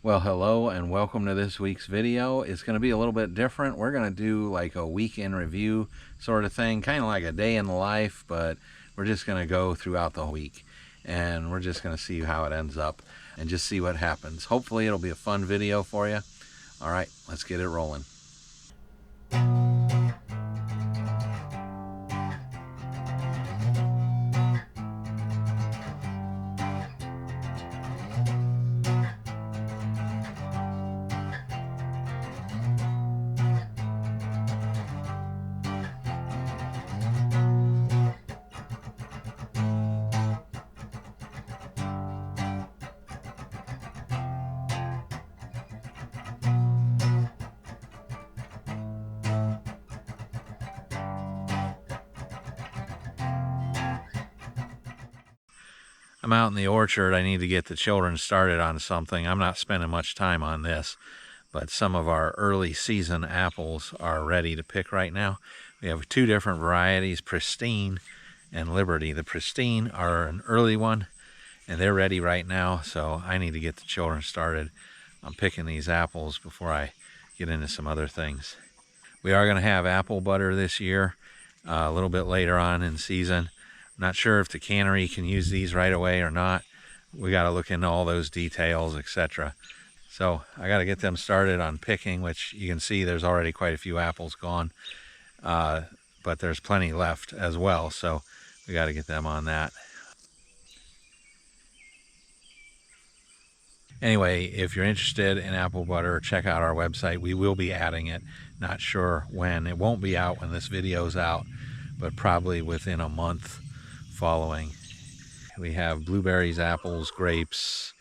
Well, hello and welcome to this week's video. It's going to be a little bit different. We're going to do like a week in review sort of thing, kind of like a day in the life, but we're just going to go throughout the week and we're just going to see how it ends up and just see what happens. Hopefully it'll be a fun video for you. All right, let's get it rolling. I'm out in the orchard. I need to get the children started on something. I'm not spending much time on this, but some of our early season apples are ready to pick right now. We have two different varieties, Pristine and Liberty. The Pristine are an early one, and they're ready right now, so I need to get the children started on picking these apples before I get into some other things. We are going to have apple butter this year, a little bit later on in season. Not sure if the cannery can use these right away or not. We got to look into all those details, etc. So I got to get them started on picking, which you can see there's already quite a few apples gone, but there's plenty left as well. So we got to get them on that. Anyway, if you're interested in apple butter, check out our website. We will be adding it. Not sure when. It won't be out when this video's out, but probably within a month following. We have blueberries, apples, grapes,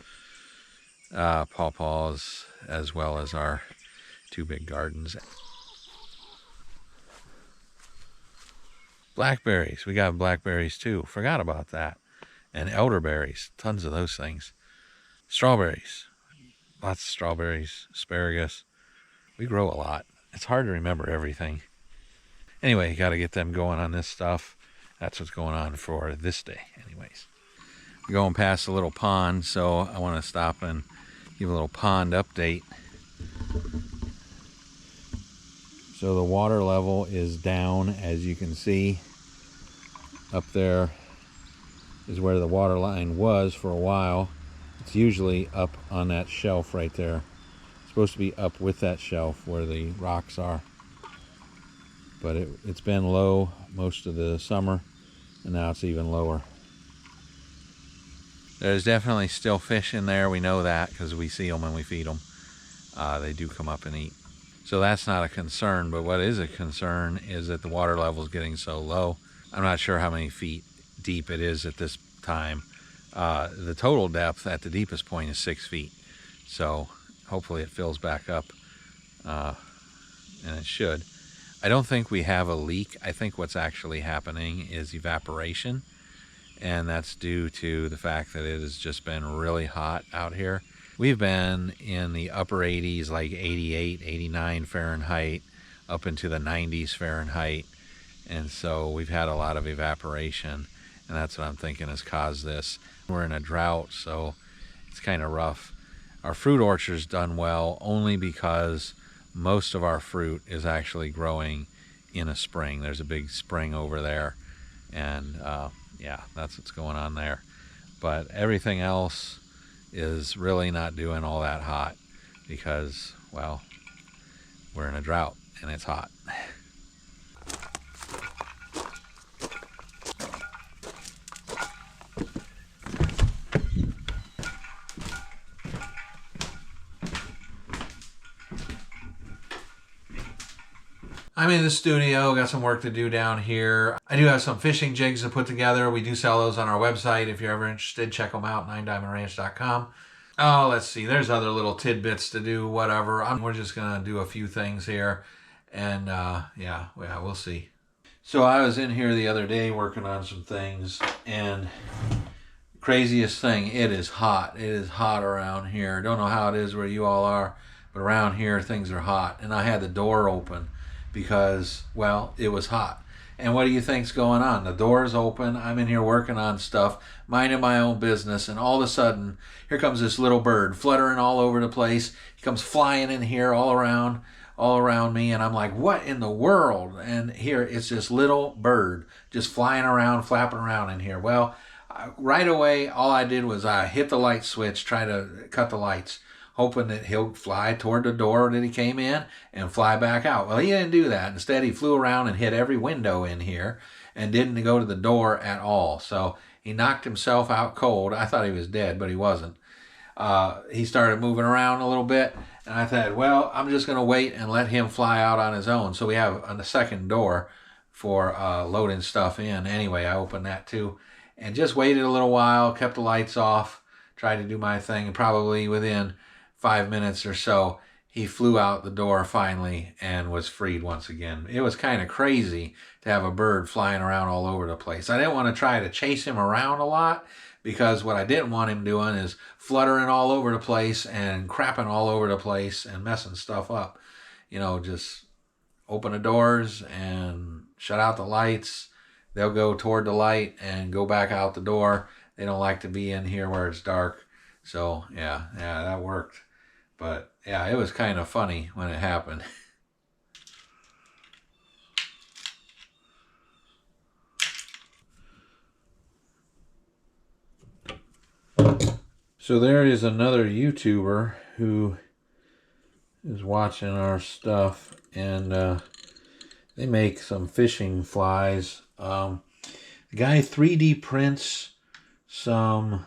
pawpaws, as well as our two big gardens. Blackberries, we got blackberries too. Forgot about that. And elderberries, tons of those things. Strawberries, lots of strawberries, asparagus. We grow a lot. It's hard to remember everything. Anyway, you got to get them going on this stuff. That's what's going on for this day anyways. We're going past a little pond, so I want to stop and give a little pond update. So the water level is down, as you can see. Up there is where the water line was for a while. It's usually up on that shelf right there. It's supposed to be up with that shelf where the rocks are. But it's been low most of the summer, and now it's even lower. There's definitely still fish in there. We know that because we see them when we feed them. They do come up and eat. So that's not a concern, but what is a concern is that the water level is getting so low. I'm not sure how many feet deep it is at this time. The total depth at the deepest point is 6 feet. So hopefully it fills back up, and it should. I don't think we have a leak. I think what's actually happening is evaporation, and that's due to the fact that it has just been really hot out here. We've been in the upper 80s, like 88, 89 Fahrenheit, up into the 90s Fahrenheit, and so we've had a lot of evaporation, and that's what I'm thinking has caused this. We're in a drought, so it's kind of rough. Our fruit orchard's done well only because most of our fruit is actually growing in a spring. There's a big spring over there, and yeah, that's what's going on there. But everything else is really not doing all that hot because, well, we're in a drought and it's hot. I'm in the studio, got some work to do down here. I do have some fishing jigs to put together. We do sell those on our website. If you're ever interested, check them out, 9diamondranch.com. Oh, let's see, there's other little tidbits to do, whatever. We're just gonna do a few things here, and yeah, we'll see. So I was in here the other day working on some things, and craziest thing, it is hot. It is hot around here. Don't know how it is where you all are, but around here things are hot. And I had the door open because, well, it was hot. And what do you think's going on? The door's open. I'm in here working on stuff, minding my own business, and all of a sudden, here comes this little bird fluttering all over the place. He comes flying in here all around me, and I'm like, what in the world? And here it's this little bird just flying around, flapping around in here. Well, right away, all I did was I hit the light switch, try to cut the lights, hoping that he'll fly toward the door that he came in and fly back out. Well, he didn't do that. Instead, he flew around and hit every window in here and didn't go to the door at all. So he knocked himself out cold. I thought he was dead, but he wasn't. He started moving around a little bit, and I thought, well, I'm just going to wait and let him fly out on his own. So we have a second door for loading stuff in. Anyway, I opened that too and just waited a little while, kept the lights off, tried to do my thing, and probably within 5 minutes or so, he flew out the door finally and was freed once again. It was kind of crazy to have a bird flying around all over the place. I didn't want to try to chase him around a lot because what I didn't want him doing is fluttering all over the place and crapping all over the place and messing stuff up. You know, just open the doors and shut out the lights. They'll go toward the light and go back out the door. They don't like to be in here where it's dark. So, yeah, that worked. But, yeah, it was kind of funny when it happened. So there is another YouTuber who is watching our stuff, and they make some fishing flies. The guy 3D prints some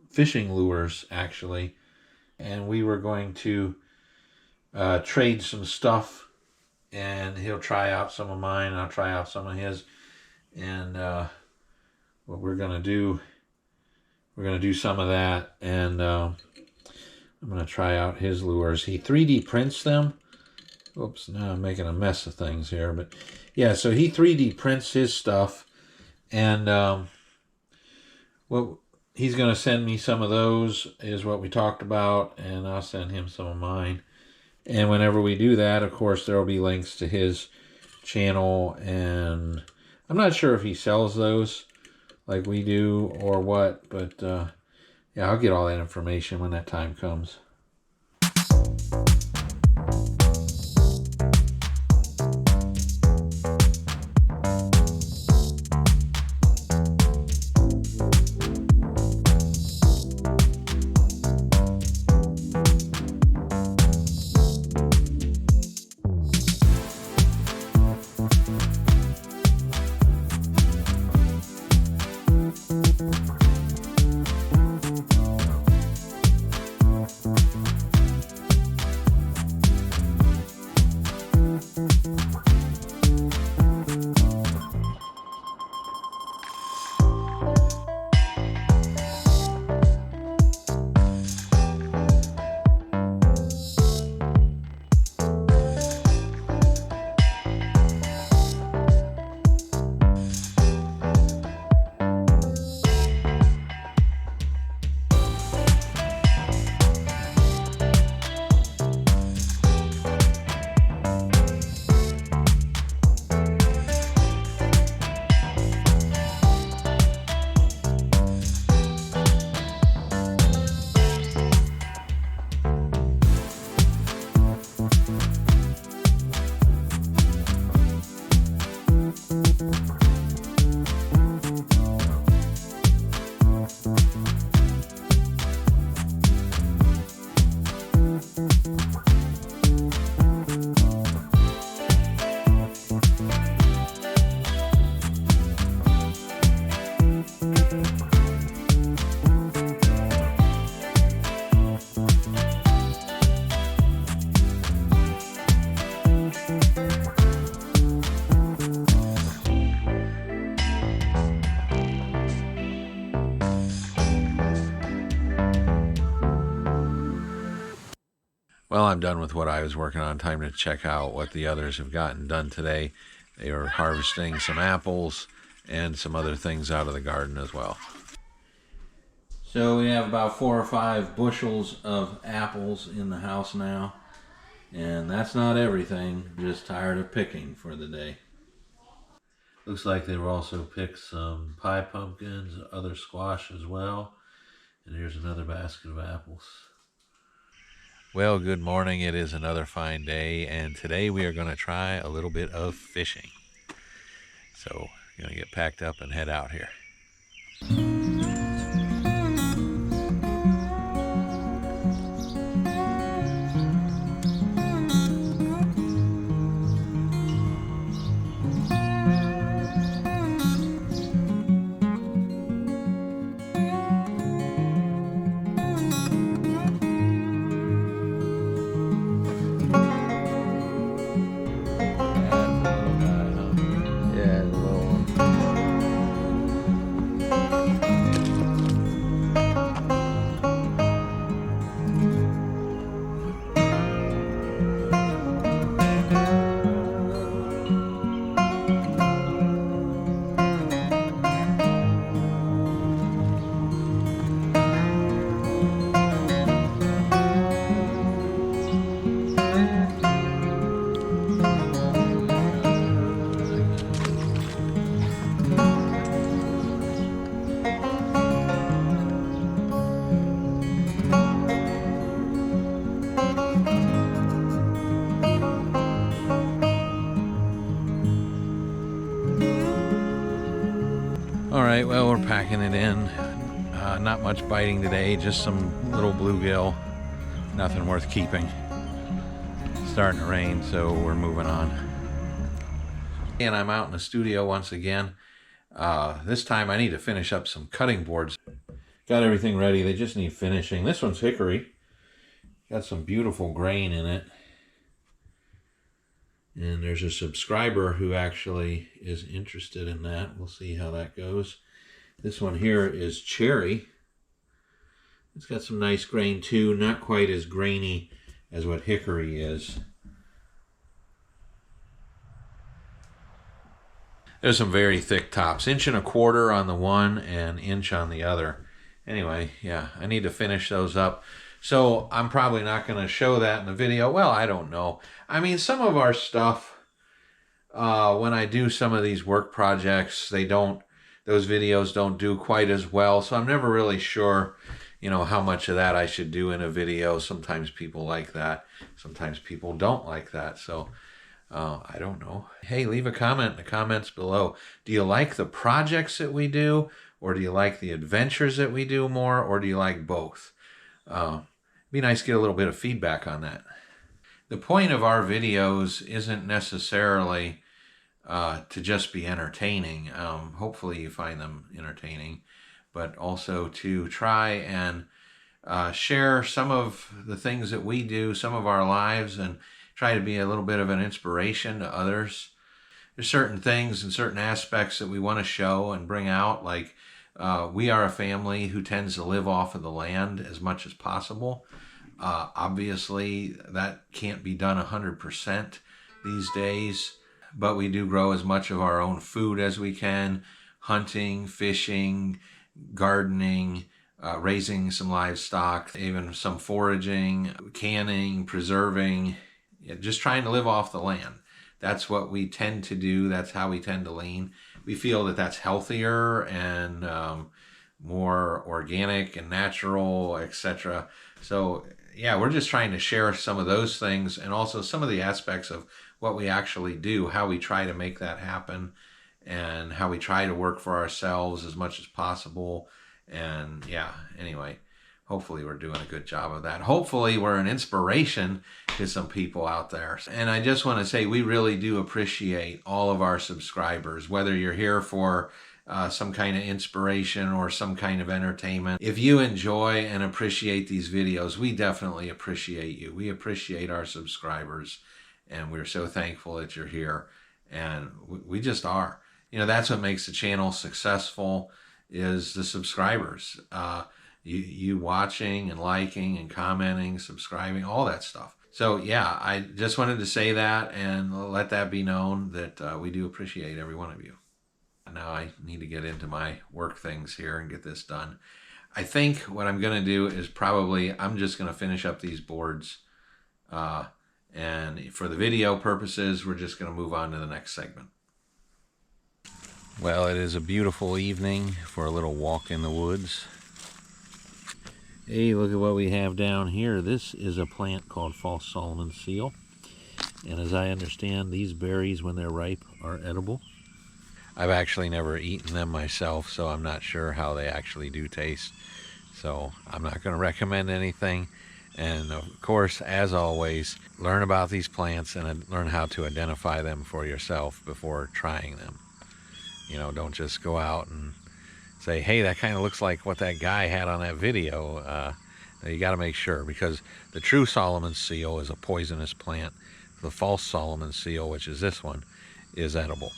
fishing lures, actually, and we were going to trade some stuff, and he'll try out some of mine, and I'll try out some of his, and what we're going to do, we're going to do some of that, and I'm going to try out his lures. He 3D prints them. Oops, now I'm making a mess of things here, but yeah, so he 3D prints his stuff, and what he's going to send me some of those is what we talked about, and I'll send him some of mine. And whenever we do that, of course, there will be links to his channel, and I'm not sure if he sells those like we do or what, but yeah, I'll get all that information when that time comes. Well, I'm done with what I was working on. Time to check out what the others have gotten done today. They are harvesting some apples and some other things out of the garden as well. So we have about 4 or 5 bushels of apples in the house now. And that's not everything. Just tired of picking for the day. Looks like they were also picked some pie pumpkins, other squash as well. And here's another basket of apples. Well, good morning. It is another fine day, and today we are going to try a little bit of fishing. So, going to get packed up and head out here. All right, well, we're packing it in. Not much biting today, just some little bluegill. Nothing worth keeping. It's starting to rain, so we're moving on. And I'm out in the studio once again. This time I need to finish up some cutting boards. Got everything ready, they just need finishing. This one's hickory. Got some beautiful grain in it. And there's a subscriber who actually is interested in that. We'll see how that goes. This one here is cherry. It's got some nice grain too. Not quite as grainy as what hickory is. There's some very thick tops. 1.25 inches on the one and 1 inch on the other. Anyway, yeah, I need to finish those up. So I'm probably not going to show that in the video. Well, I don't know. I mean, some of our stuff, when I do some of these work projects, those videos don't do quite as well. So I'm never really sure, how much of that I should do in a video. Sometimes people like that. Sometimes people don't like that. So I don't know. Hey, leave a comment in the comments below. Do you like the projects that we do? Or do you like the adventures that we do more? Or do you like both? It'd be nice to get a little bit of feedback on that. The point of our videos isn't necessarily to just be entertaining. Hopefully you find them entertaining, but also to try and share some of the things that we do, some of our lives, and try to be a little bit of an inspiration to others. There's certain things and certain aspects that we want to show and bring out, like we are a family who tends to live off of the land as much as possible. Obviously, that can't be done 100% these days, but we do grow as much of our own food as we can, hunting, fishing, gardening, raising some livestock, even some foraging, canning, preserving, just trying to live off the land. That's what we tend to do. That's how we tend to lean. We feel that that's healthier and more organic and natural, etc. So yeah, we're just trying to share some of those things and also some of the aspects of what we actually do, how we try to make that happen, and how we try to work for ourselves as much as possible. And yeah, anyway, hopefully we're doing a good job of that. Hopefully we're an inspiration to some people out there. And I just want to say we really do appreciate all of our subscribers, whether you're here for some kind of inspiration or some kind of entertainment. If you enjoy and appreciate these videos, we definitely appreciate you. We appreciate our subscribers, and we're so thankful that you're here. And we just are. That's what makes the channel successful, is the subscribers. You watching and liking and commenting, subscribing, all that stuff. So yeah, I just wanted to say that and let that be known that we do appreciate every one of you. Now I need to get into my work things here and get this done. I think what I'm going to do is I'm just going to finish up these boards. And for the video purposes, we're just going to move on to the next segment. Well, it is a beautiful evening for a little walk in the woods. Hey, look at what we have down here. This is a plant called false Solomon seal. And as I understand, these berries, when they're ripe, are edible. I've actually never eaten them myself, so I'm not sure how they actually do taste. So I'm not going to recommend anything. And of course, as always, learn about these plants and learn how to identify them for yourself before trying them. You know, don't just go out and say, hey, that kind of looks like what that guy had on that video. You got to make sure, because the true Solomon seal is a poisonous plant. The false Solomon seal, which is this one, is edible.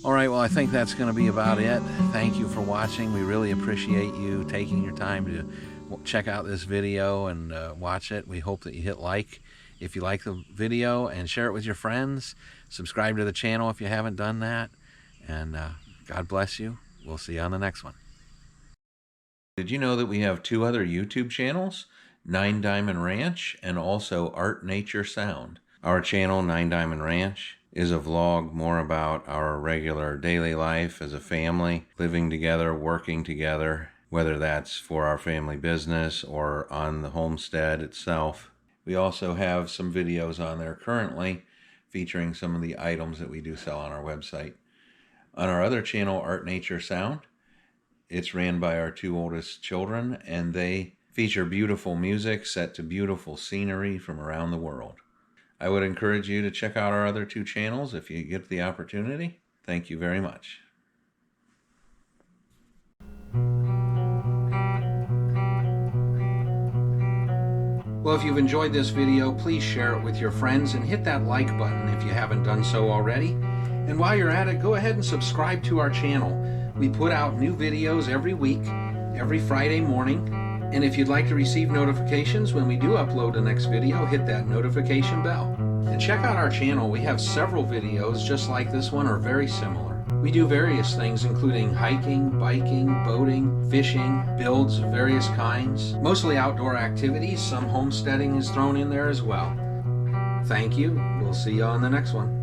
All right, well, I think that's going to be about it. Thank you for watching. We really appreciate you taking your time to check out this video and watch it. We hope that you hit like if you like the video, and share it with your friends. Subscribe to the channel if you haven't done that. And God bless you. We'll see you on the next one. Did you know that we have 2 other YouTube channels? 9 Diamond Ranch and also Art Nature Sound. Our channel, 9 Diamond Ranch, is a vlog more about our regular daily life as a family, living together, working together, whether that's for our family business or on the homestead itself. We also have some videos on there currently featuring some of the items that we do sell on our website. On our other channel, Art Nature Sound, it's ran by our 2 oldest children, and they feature beautiful music set to beautiful scenery from around the world. I would encourage you to check out our other 2 channels if you get the opportunity. Thank you very much. Well, if you've enjoyed this video, please share it with your friends and hit that like button if you haven't done so already. And while you're at it, go ahead and subscribe to our channel. We put out new videos every week, every Friday morning. And if you'd like to receive notifications when we do upload the next video, hit that notification bell. And check out our channel. We have several videos just like this one or very similar. We do various things including hiking, biking, boating, fishing, builds of various kinds, mostly outdoor activities. Some homesteading is thrown in there as well. Thank you. We'll see you on the next one.